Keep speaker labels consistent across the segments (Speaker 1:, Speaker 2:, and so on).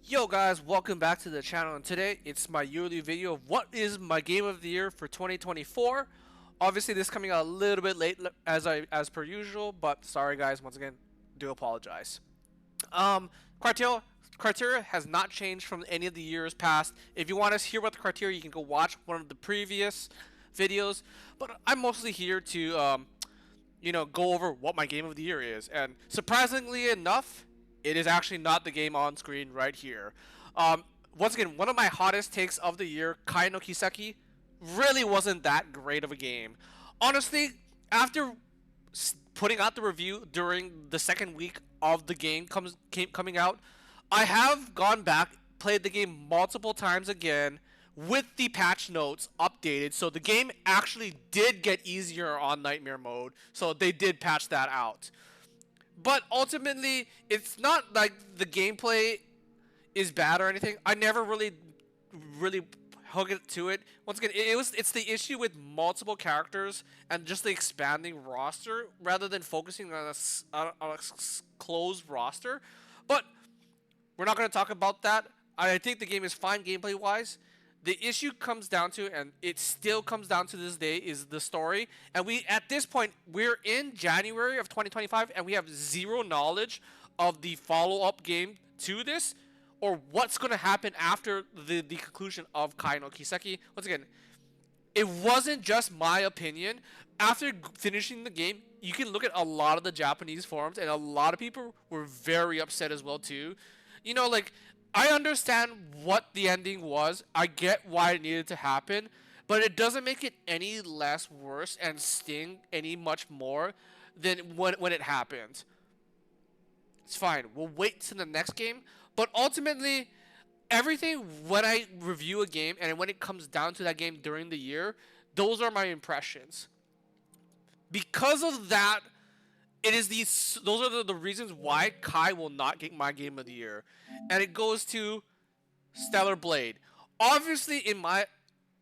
Speaker 1: Yo guys, welcome back to the channel, and today it's my yearly video of what is my game of the year for 2024. Obviously this is coming out a little bit late as per usual, but sorry guys, once again, do apologize. Um criteria has not changed from any of the years past. If you want to hear about the criteria, you can go watch one of the previous videos, but I'm mostly here to go over what my game of the year is. And surprisingly enough, it is actually not the game on screen right here. Um, Once again, one of my hottest takes of the year, Kai no Kiseki, really wasn't that great of a game. Honestly, after putting out the review during the second week of the game coming out, I have gone back, played the game multiple times again, with the patch notes updated, so the game actually did get easier on Nightmare mode, so they did patch that out. But ultimately, it's not like the gameplay is bad or anything. I never really hook it to it. Once again, it's the issue with multiple characters and just the expanding roster rather than focusing on a closed roster. But we're not going to talk about that. I think the game is fine gameplay wise. The issue comes down to, and it still comes down to this day, is the story. And at this point, we're in January of 2025, and we have zero knowledge of the follow-up game to this, or what's going to happen after the conclusion of Kai no Kiseki. Once again, it wasn't just my opinion. After finishing the game, you can look at a lot of the Japanese forums, and a lot of people were very upset as well too. Like, I understand what the ending was. I get why it needed to happen, but it doesn't make it any less worse and sting any much more than when it happened. It's fine. We'll wait to the next game, but ultimately, everything when I review a game and when it comes down to that game during the year, those are my impressions. Because of that, those are the reasons why Kai will not get my game of the year. And it goes to Stellar Blade. Obviously, in my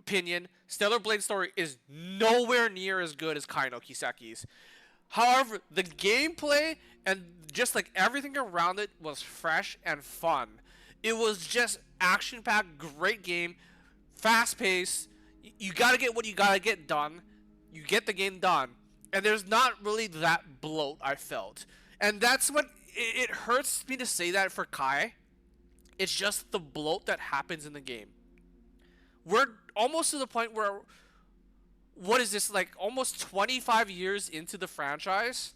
Speaker 1: opinion, Stellar Blade story is nowhere near as good as Kai no Kiseki's. However, the gameplay and just like everything around it was fresh and fun. It was just action packed, great game, fast paced. You gotta get what you gotta get done. You get the game done, and there's not really that bloat I felt, and that's what it hurts me to say that for Kai. It's just the bloat that happens in the game. We're almost to the point where, what is this, like almost 25 years into the franchise?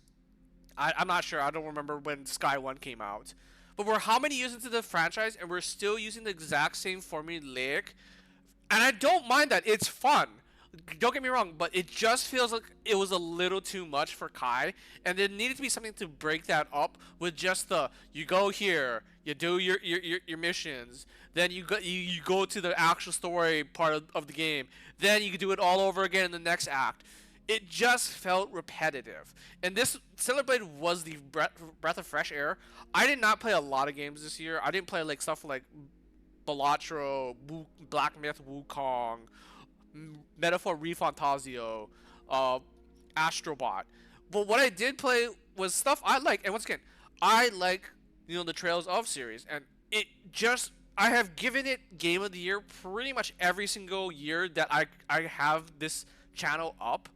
Speaker 1: I'm not sure. I don't remember when Sky 1 came out. But we're how many years into the franchise and we're still using the exact same formulaic. And I don't mind that. It's fun. Don't get me wrong, but it just feels like it was a little too much for Kai, and there needed to be something to break that up with just you go here, you do your missions, then you go to the actual story part of the game, then you can do it all over again in the next act. It just felt repetitive, and this Stellar Blade was the breath of fresh air. I did not play a lot of games this year. I didn't play like stuff like Balatro, Black Myth, Wukong, Metaphor Refantasio, Astrobot. But what I did play was stuff I like, and once again, I like the Trails of series, and it just I have given it Game of the Year pretty much every single year that I have this channel up,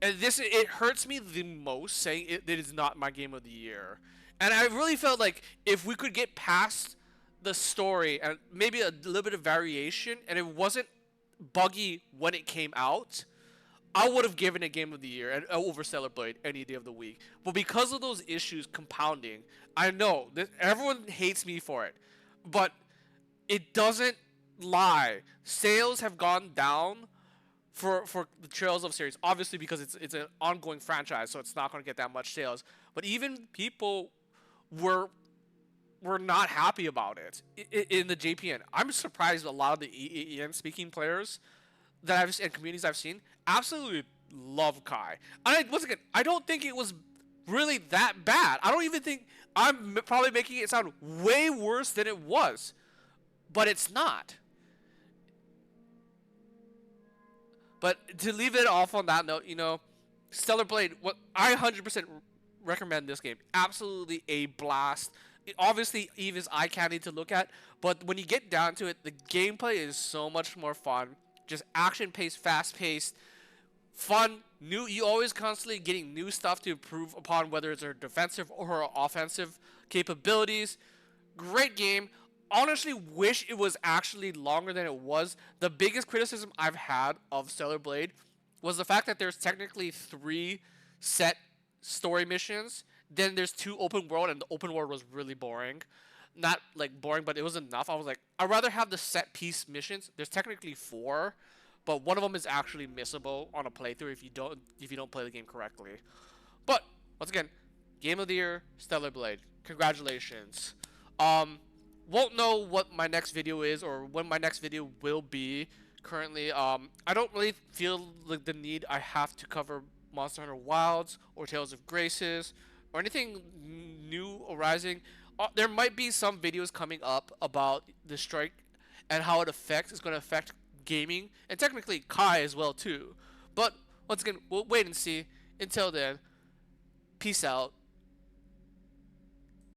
Speaker 1: and it hurts me the most saying it is not my Game of the Year, and I really felt like if we could get past the story and maybe a little bit of variation, and it wasn't buggy when it came out, I would have given it Game of the Year and over Stellar Blade any day of the week. But because of those issues compounding, I know that everyone hates me for it, but it doesn't lie. Sales have gone down for the Trails of series, obviously because it's an ongoing franchise, so it's not going to get that much sales. But even people were not happy about it in the JPN. I'm surprised a lot of the EN speaking players and communities I've seen absolutely love Kai. Once again, I don't think it was really that bad. I don't even think I'm probably making it sound way worse than it was, but it's not. But to leave it off on that note, Stellar Blade, what I 100% recommend this game. Absolutely a blast. obviously Eve is eye candy to look at, but when you get down to it, the gameplay is so much more fun. Just action paced, fast paced, fun. New, you always constantly getting new stuff to improve upon, whether it's her defensive or her offensive capabilities. Great game. Honestly, wish it was actually longer than it was. The biggest criticism I've had of Stellar Blade was the fact that there's technically 3 set story missions. Then there's 2 open world, and the open world was really boring. Not like boring, but it was enough. I was like, I'd rather have the set piece missions. There's technically 4, but one of them is actually missable on a playthrough if you don't play the game correctly. But once again, game of the year, Stellar Blade. Congratulations. Won't know what my next video is or when my next video will be. Currently, I don't really feel like the need I have to cover Monster Hunter Wilds or Tales of Graces or anything new arising. There might be some videos coming up about the strike and how it's going to affect gaming and technically Kai as well too. But once again, we'll wait and see. Until then, peace out.